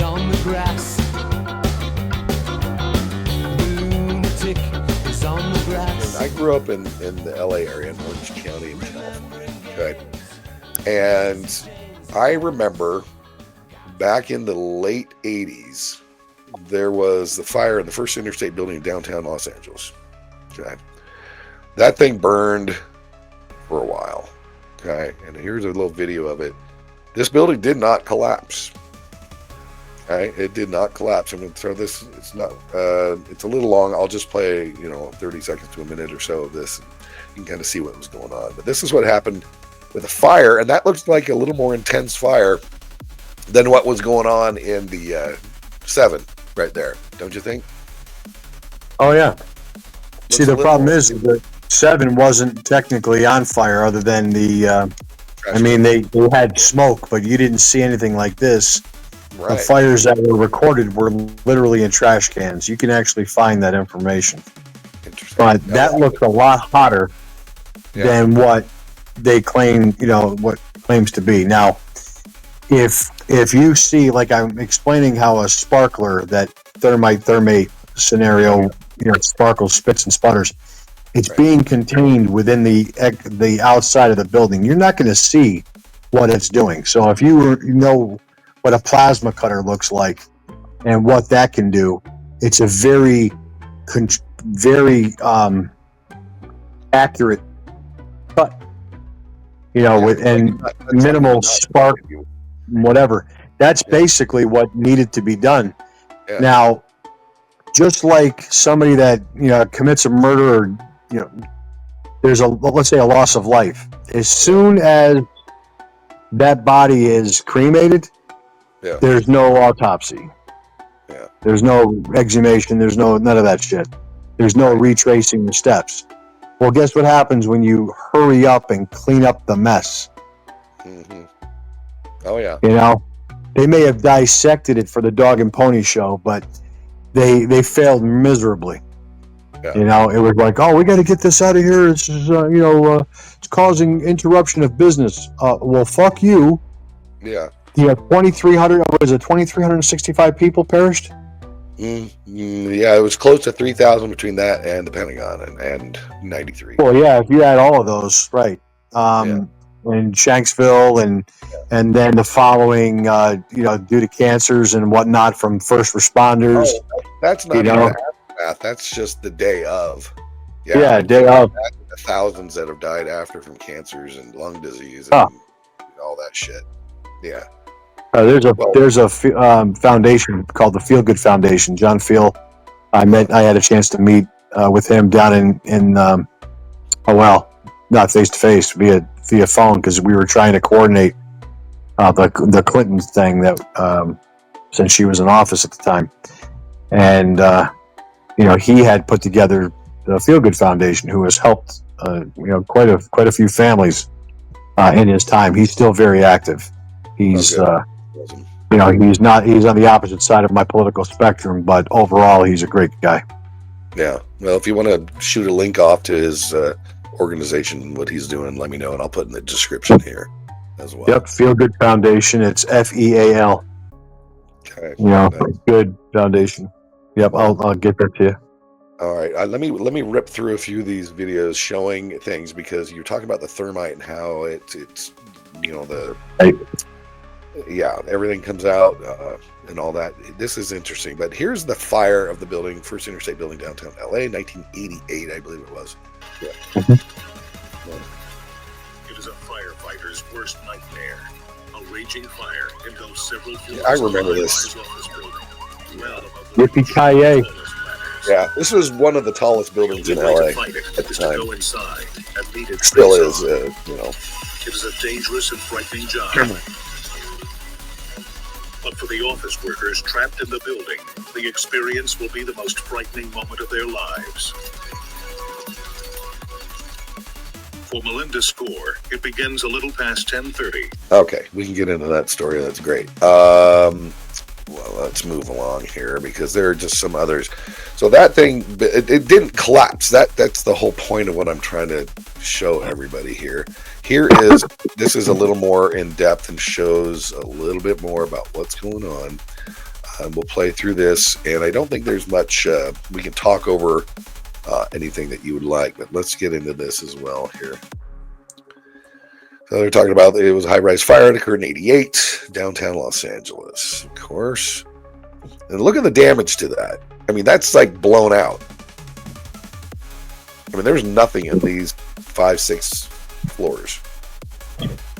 on the grass. Lunatic is on the grass. I grew up in the LA area in Orange County in California. Okay. And I remember back in the late 80s, there was the fire in the first interstate building in downtown Los Angeles. Okay. That thing burned for a while. Okay. And here's a little video of it. This building did not collapse. Okay. It did not collapse. I'm going to throw this. It's not, it's a little long. I'll just play, 30 seconds to a minute or so of this. And you can kind of see what was going on. But this is what happened with a fire. And that looks like a little more intense fire than what was going on in the 7 right there. Don't you think? Oh, yeah. See, the problem is that 7 wasn't technically on fire other than the, they had smoke, but you didn't see anything like this. Right. The fires that were recorded were literally in trash cans. You can actually find that information. Interesting. But that looked a lot hotter than what they claim, what claims to be. Now, if you see, like I'm explaining how a sparkler, that thermite scenario, sparkles, spits, and sputters, it's being contained within the outside of the building. You're not going to see what it's doing. So if you know what a plasma cutter looks like and what that can do, it's a very accurate cut, and minimal spark, whatever. That's basically what needed to be done. Yeah. Now, just like somebody that commits a murder, or there's let's say a loss of life. As soon as that body is cremated, there's no autopsy. Yeah. There's no exhumation. There's none of that shit. There's no retracing the steps. Well, guess what happens when you hurry up and clean up the mess? Mm-hmm. Oh yeah. They may have dissected it for the dog and pony show, but they failed miserably. Yeah. It was like, oh, we got to get this out of here. It's it's causing interruption of business. Well, fuck you. Yeah. 2,365 people perished. Yeah, it was close to 3,000 between that and the Pentagon and 93. Well, yeah, if you add all of those, right? And Shanksville and then the following, due to cancers and whatnot from first responders. Oh, that's not even the aftermath. That's just the day of. Yeah, day of. The thousands that have died after from cancers and lung disease and all that shit. Yeah. There's a foundation called the Feel Good Foundation. John Feel, I had a chance to meet with him down in not face to face, via phone, because we were trying to coordinate the Clinton thing that since she was in office at the time, and he had put together the Feel Good Foundation, who has helped quite a few families in his time. He's still very active. He's he's on the opposite side of my political spectrum, but overall he's a great guy. Yeah. Well, if you want to shoot a link off to his organization and what he's doing, let me know, and I'll put in the description here as well. Yep, Feel Good Foundation. It's FEAL. Okay. Nice. Good foundation. Yep, I'll get that to you. All right. Let me rip through a few of these videos showing things, because you're talking about the thermite and how it's everything comes out and all that. This is interesting. But here's the fire of the building, First Interstate Building, downtown LA, 1988, I believe it was. Yeah. It is a firefighter's worst nightmare. A raging fire engulfs several floors. I remember this. Yippee-ki-yay. Yeah, this was one of the tallest buildings in LA at the time. Still is, It is a dangerous and frightening job. But for the office workers trapped in the building, the experience will be the most frightening moment of their lives. For Melinda's score, it begins a little past 10:30. Okay, we can get into that story. That's great. Well, let's move along here, because there are just some others. So that thing, it didn't collapse. That's the whole point of what I'm trying to show everybody here. This is a little more in depth and shows a little bit more about what's going on. and we'll play through this. And I don't think there's much we can talk over anything that you would like, but let's get into this as well here. So they're talking about it was a high-rise fire that occurred in '88, downtown Los Angeles, of course. And look at the damage to that. I mean, that's like blown out. I mean, there's nothing in these 5-6 floors.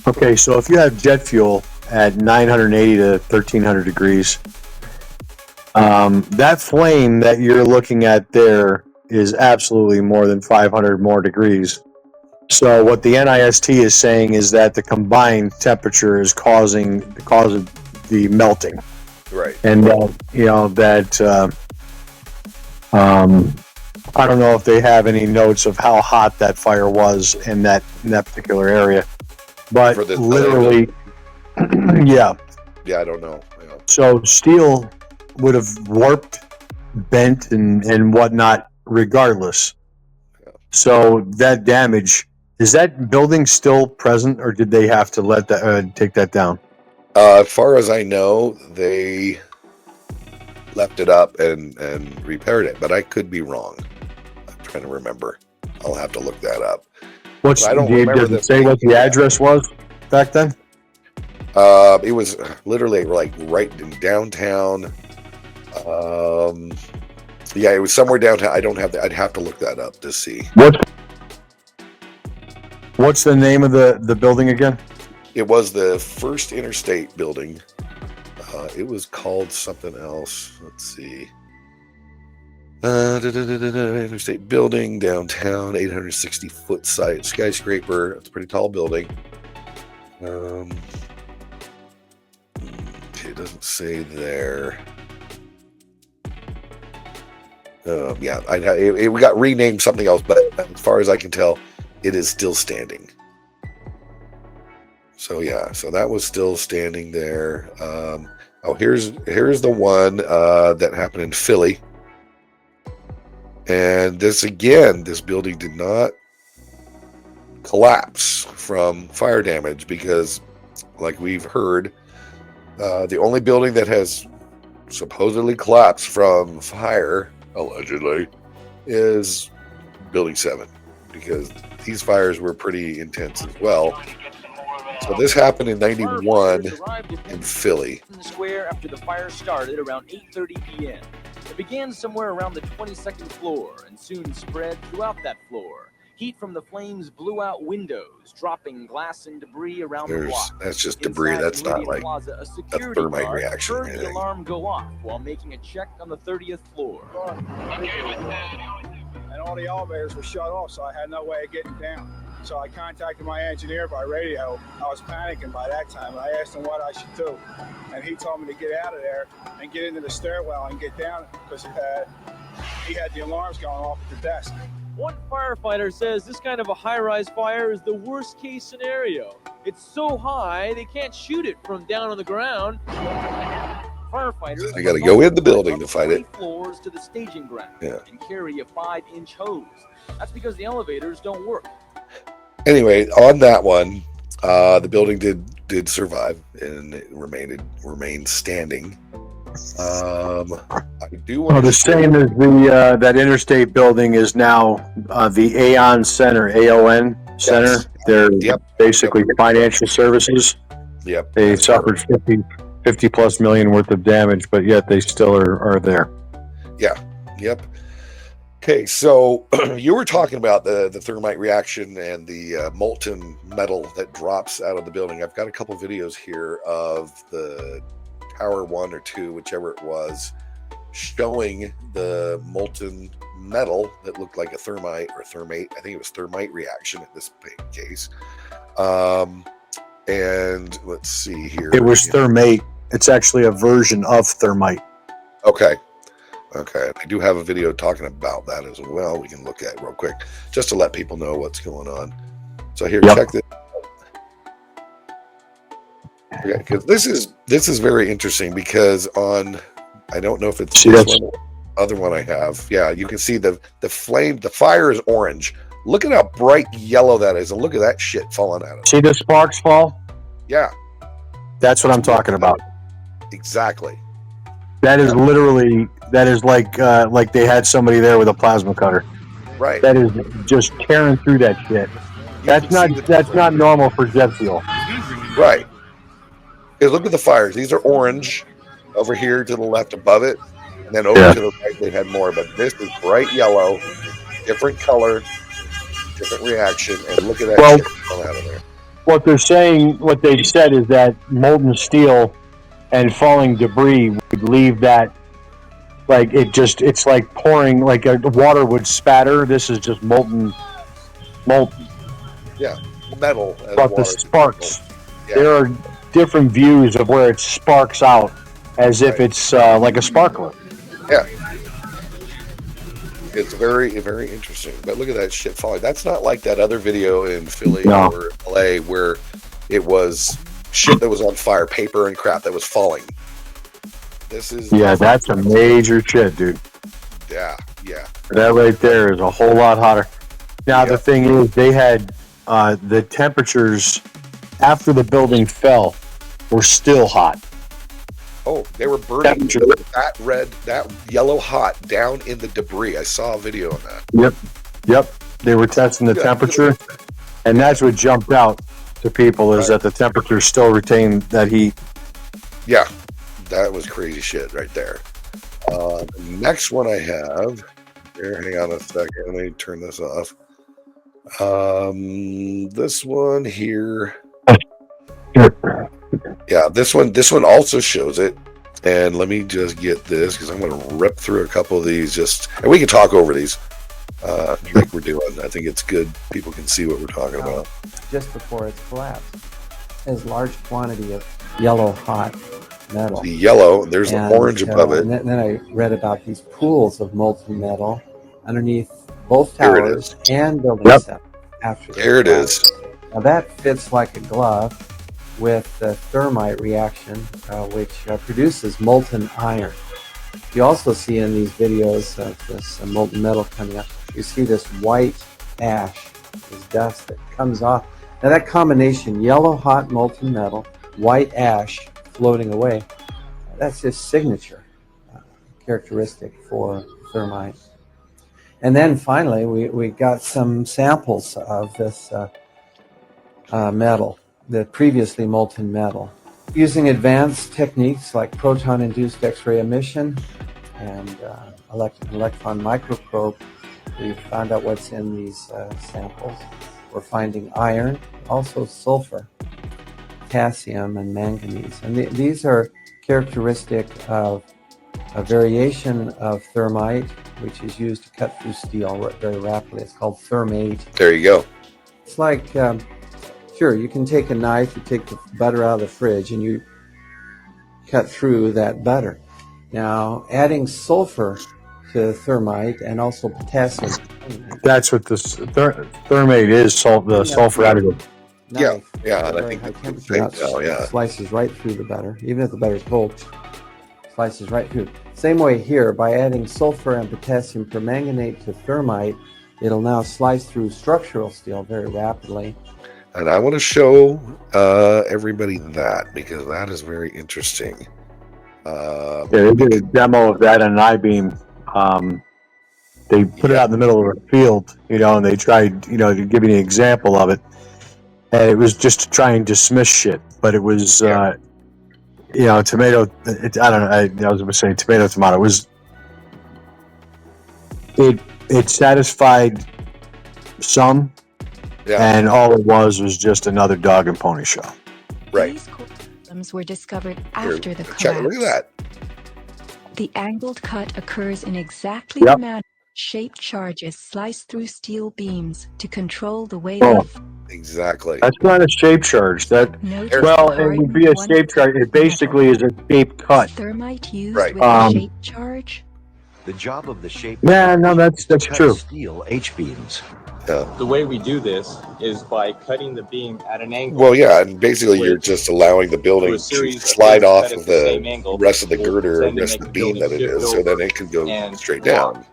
Okay, so if you have jet fuel at 980 to 1300 degrees, that flame that you're looking at there is absolutely more than 500 more degrees. So what the NIST is saying is that the combined temperature is causing the melting. Right. And I don't know if they have any notes of how hot that fire was in that particular area, but literally, yeah. Yeah, I don't know. Yeah. So steel would have warped, bent, and whatnot regardless. Yeah. So that damage, is that building still present, or did they have to let that take that down? As far as I know, they left it up and repaired it, but I could be wrong. I'm trying to remember. I'll have to look that up. I don't remember. Did it say what the address was back then? It was literally like right in downtown. Yeah, it was somewhere downtown. I don't have that. I'd have to look that up to see. What's the name of the building again? It was the First Interstate building. It was called something else. Let's see. Interstate building, downtown, 860-foot site, skyscraper. It's a pretty tall building. It doesn't say there. Yeah, it got renamed something else, but as far as I can tell, it is still standing. So yeah, so that was still standing there. Here's the one that happened in Philly. And this building did not collapse from fire damage because, like we've heard, the only building that has supposedly collapsed from fire, allegedly, is Building 7, because these fires were pretty intense as well. So this happened in '91 in Philly. Square after the fire started around 8:30 p.m. It began somewhere around the 22nd floor and soon spread throughout that floor. Heat from the flames blew out windows, dropping glass and debris around the block. That's just debris. Inside That's not like Plaza, a thermite reaction or heard the anything. alarm go off while making a check on the 30th floor. And all the elevators were shut off, so I had no way of getting down. So I contacted my engineer by radio. I was panicking by that time. I asked him what I should do. And he told me to get out of there and get into the stairwell and get down because he had the alarms going off at the desk. One firefighter says this kind of a high-rise fire is the worst-case scenario. It's so high, they can't shoot it from down on the ground. Firefighters I got to go in the building to fight it. Floors to the staging ground Yeah. and carry a 5-inch hose. That's because the elevators don't work. Anyway, on that one, the building did survive and it remained standing. I do want the same as the that Interstate building is now the Aon Center, AON Center. Yes. They're basically Yep. financial services. Yep. They suffered 50 plus million worth of damage, but yet they still are there. Yeah. Yep. Okay, so you were talking about the thermite reaction and the molten metal that drops out of the building. I've got a couple videos here of the Tower 1 or 2, whichever it was, showing the molten metal that looked like a thermite or thermate. I think it was thermite reaction in this case. And let's see here. It was thermate. It's actually a version of thermite. Okay. I do have a video talking about that as well. We can look at it real quick just to let people know what's going on. So here, check this. Okay, because this is very interesting because I don't know if it's this one, other one I have. Yeah, you can see the flame. The fire is orange. Look at how bright yellow that is, and look at that shit falling out of it. See the sparks fall? Yeah, That's what I'm talking about. exactly. That is literally like they had somebody there with a plasma cutter. Right. That is just tearing through that shit. You That's can see the not difference. normal for jet fuel. Right. Because look at the fires. These are orange over here to the left above it. And then over Yeah. to the right, they had more. But this is bright yellow, different color, different reaction. And look at that Well, shit coming out of there. what they're saying, what they said is that molten steel and falling debris would leave that, like it's like pouring, like a water would spatter. This is just molten. Yeah. Metal. As But the water. sparks, Yeah. there are different views of where it sparks out as if Right. it's like a sparkler. Yeah. It's very, very interesting. But look at that shit falling. That's not like that other video in Philly No. or LA where it was shit that was on fire, paper and crap that was falling. This is Yeah, that's a major shit, dude. yeah. That right there is a whole lot hotter. Now, Yeah. the thing is, they had the temperatures after the building fell were still hot. Oh, they were burning Temperature. that red, that yellow hot down in the debris. I saw a video on that. Yep. They were testing the Yeah, temperature, and that's what jumped out to people is that the temperature still retained that heat. Yeah, that was crazy shit right there. The next one I have here, hang on a second. Let me turn this off. This one here. Yeah, this one also shows it. And let me just get this because I'm going to rip through a couple of these and we can talk over these like we're doing. I think it's good. People can see what we're talking about. Just before it's collapsed, there's large quantity of yellow hot metal. The yellow, there's the orange above it. And then I read about these pools of molten metal underneath both Here it towers and building Yep. 7 after the There it collapse. is. Now that fits like a glove with the thermite reaction, which produces molten iron. You also see in these videos of this molten metal coming up, you see this white ash, this dust that comes off. Now that combination, yellow hot molten metal, white ash floating away, that's his signature characteristic for thermite. And then finally, we got some samples of this metal, the previously molten metal. Using advanced techniques like proton-induced X-ray emission and electron microprobe, we found out what's in these samples. We're finding iron, also sulfur, potassium, and manganese. And these are characteristic of a variation of thermite, which is used to cut through steel very rapidly. It's called thermate. There you go. It's like, sure, you can take a knife, you take the butter out of the fridge, and you cut through that butter. Now, adding sulfur to thermite and also potassium. That's what this thermate is, the sulfur additive. Knife, Yeah, and I very think high that's temperature, the thing now, yeah. slices right through the butter, even if the butter's cold. Slices right through. Same way here, by adding sulfur and potassium permanganate to thermite, it'll now slice through structural steel very rapidly. And I want to show everybody that because that is very interesting. Yeah, they did a demo of that on an I-beam. They put it out in the middle of a field, and they tried, to give you an example of it. And it was just to try and dismiss shit, but it was, tomato. I don't know. I was going to say tomato. It was. It satisfied some, and all it was just another dog and pony show. Right. These problems were discovered after the collapse. Check, look at that. The angled cut occurs in exactly the manner shaped charges slice through steel beams to control the weight of. Exactly. That's not a shape charge. It would be a shape charge. It basically is a shape cut. Thermite used Right. with a shape charge. The job of the shape. Yeah, no, that's true. Steel H-beams. Yeah. The way we do this is by cutting the beam at an angle. Well, yeah, and basically you're just allowing the building to slide off of the rest of the girder, or rest of the beam that it is, so then it can go straight down.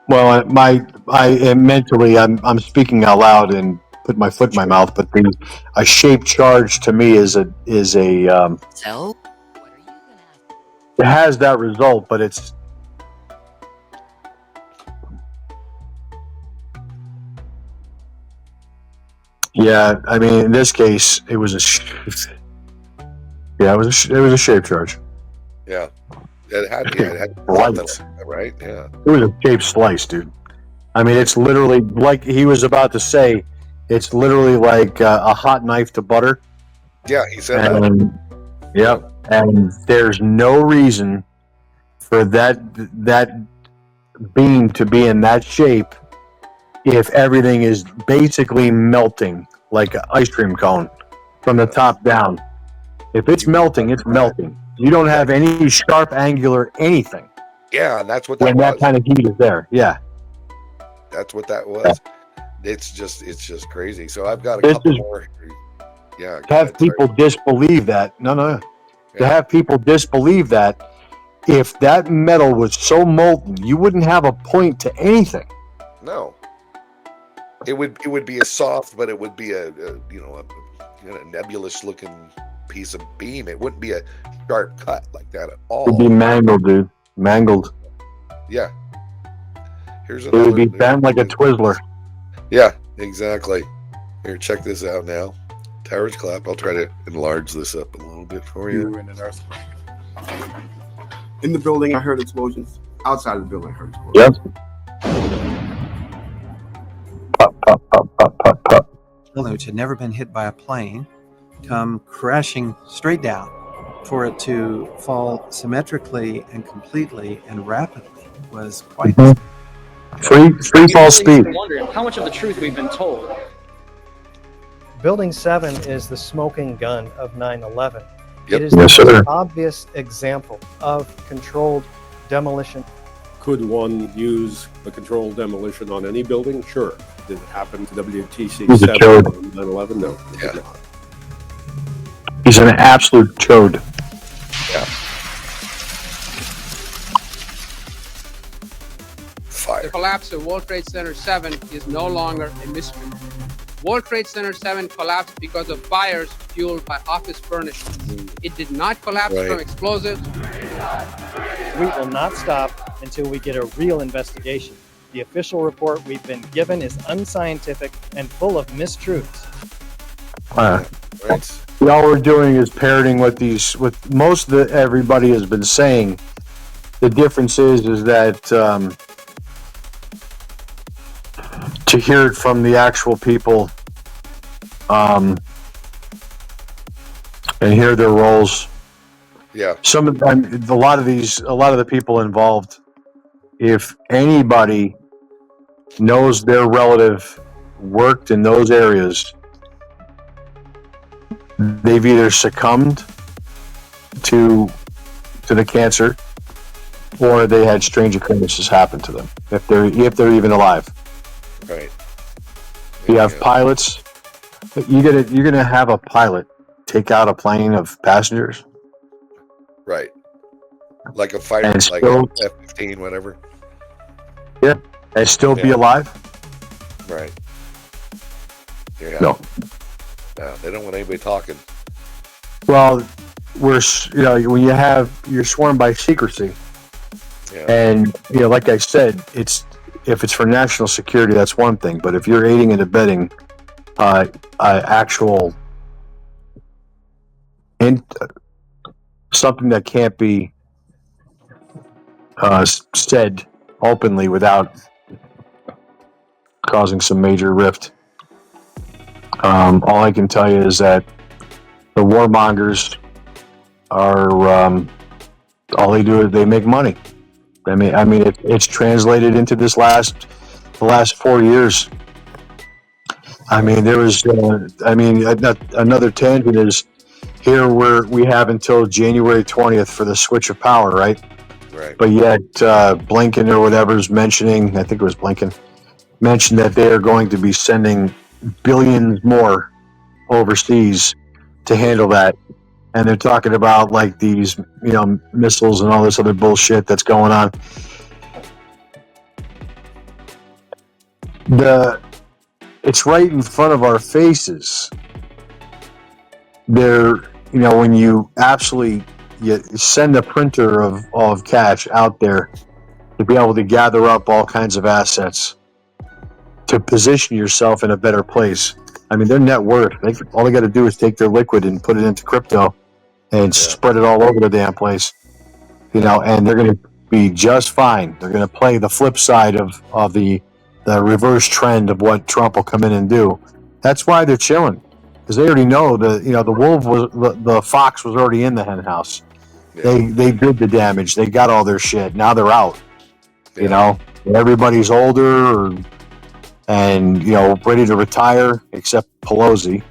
Well, mentally, I'm speaking out loud and put my foot in my mouth, but a shape charge to me is a So, what are you gonna It has that result, but it's yeah. I mean, in this case, it was a it was a shape charge. Yeah. It had Slice. something, right? Yeah. It was a shape slice, dude. I mean, it's literally like he was about to say. It's literally like a hot knife to butter. Yeah, he said that. Yep. And there's no reason for that beam to be in that shape if everything is basically melting like an ice cream cone from the top down. If it's melting, it's melting. You don't have any sharp angular anything. Yeah, and that's what that when was. that kind of heat is there. Yeah. That's what that was. It's just crazy. So I've got a couple more. Yeah. To have people disbelieve that. No. Yeah. To have people disbelieve that if that metal was so molten, you wouldn't have a point to anything. No. It would be a soft, but it would be a nebulous looking piece of beam. It wouldn't be a sharp cut like that at all. It would be mangled, dude. Mangled. Yeah. Here's another. It would be bent like a Twizzler. Yeah, exactly. Here, check this out now. Tower's clap. I'll try to enlarge this up a little bit for you. We were in an earthquake. In the building, I heard explosions. Outside of the building, I heard explosions. Yep. Pop, pop, pop, pop, pop, pop. Building which had never been hit by a plane come crashing straight down for it to fall symmetrically and completely and rapidly was quite free fall speed. Wondering how much of the truth we've been told. Building 7 is the smoking gun of 9/11. Yep. It is the most obvious example of controlled demolition. Could one use a controlled demolition on any building? Sure. Did it happen to WTC 7 on 9/11? No. It did not. He's an absolute chode. Yeah. Fire. The collapse of World Trade Center 7 is no longer a mystery. World Trade Center 7 collapsed because of fires fueled by office furnishings. It did not collapse from explosives. We will not stop until we get a real investigation. The official report we've been given is unscientific and full of mistruths. All we're doing is parroting what most of everybody has been saying. The difference is that to hear it from the actual people and hear their roles. Yeah. A lot of the people involved, if anybody knows their relative worked in those areas, they've either succumbed to the cancer or they had strange occurrences happen to them if they're even alive. Right. You have pilots. You're gonna have a pilot take out a plane of passengers. Right. Like a fighter, And like still- a F-15, whatever. Yeah. And still be alive. Right. Yeah. No. No, they don't want anybody talking. Well, when you're sworn by secrecy, and like I said, if it's for national security, that's one thing. But if you're aiding and abetting actual something that can't be said openly without causing some major rift. All I can tell you is that the warmongers are all they do is they make money. I mean, it's translated into the last 4 years. I mean, there was. Another tangent is here where we have until January 20th for the switch of power, right? Right. But yet, Blinken or whatever's mentioning, I think it was Blinken, mentioned that they are going to be sending billions more overseas to handle that. And they're talking about like these, missiles and all this other bullshit that's going on. It's right in front of our faces. When you absolutely you send a printer of cash out there to be able to gather up all kinds of assets to position yourself in a better place. I mean, their net worth, all they got to do is take their liquid and put it into crypto and spread it all over the damn place, you know, and they're going to be just fine. They're going to play the flip side of the reverse trend of what Trump will come in and do. That's why they're chilling, because they already know the fox was already in the hen house. Yeah. They did the damage. They got all their shit. Now they're out. Yeah. You know, everybody's older and you know, ready to retire, except Pelosi.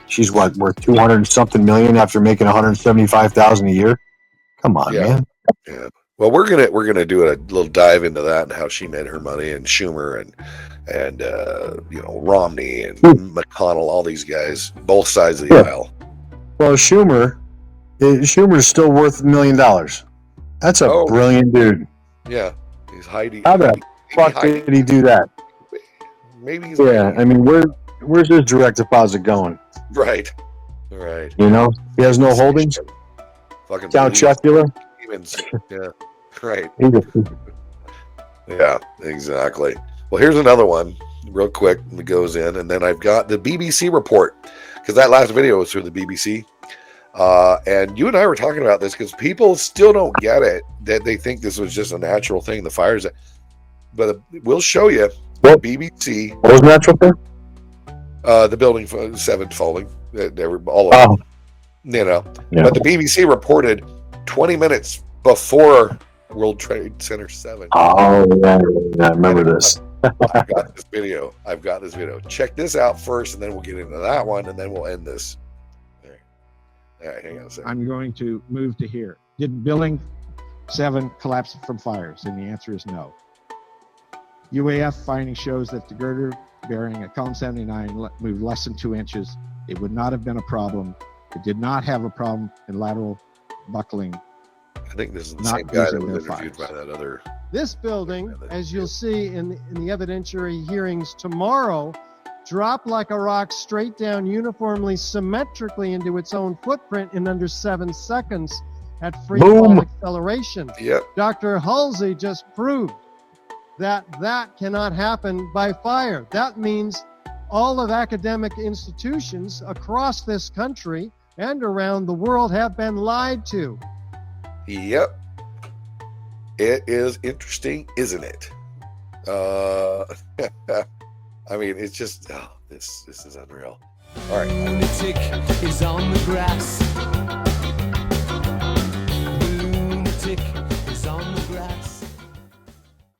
She's worth $200 and something million after making $175,000 a year. Come on, man. Yeah. Well, we're gonna do a little dive into that and how she made her money, and Schumer and you know, Romney and McConnell, all these guys, both sides of the aisle. Well, Schumer's still worth $1 million. That's a brilliant dude. Yeah, he's hiding. How the fuck did he do that? Maybe he's hiding. I mean, where's his direct deposit going? Right. You know, he has no holdings. Fucking Count Chocula. Yeah. Right. Yeah, exactly. Well, here's another one real quick that goes in, and then I've got the BBC report, because that last video was through the BBC. And you and I were talking about this because people still don't get it, that they think this was just a natural thing, the fires. But we'll show you the BBC. What was natural thing? The building 7 falling. All of them. You know. Yeah. But the BBC reported 20 minutes before World Trade Center 7. Oh, yeah, I remember this. I've got this video. Check this out first, and then we'll get into that one, and then we'll end this. All right, hang on a second. I'm going to move to here. Did Building 7 collapse from fires? And the answer is no. UAF finding shows that the girder bearing at column 79 moved less than 2 inches. It would not have been a problem. It did not have a problem in lateral buckling. I think this is the same guy that was interviewed by that other. This building, as you'll see in the evidentiary hearings tomorrow, dropped like a rock straight down uniformly, symmetrically into its own footprint in under 7 seconds at free fall acceleration. Yep. Dr. Halsey just proved that cannot happen by fire. That means all of academic institutions across this country and around the world have been lied to. Yep. It is interesting, isn't it? I mean, it's just, this is unreal. All right. Lunatic is on the grass.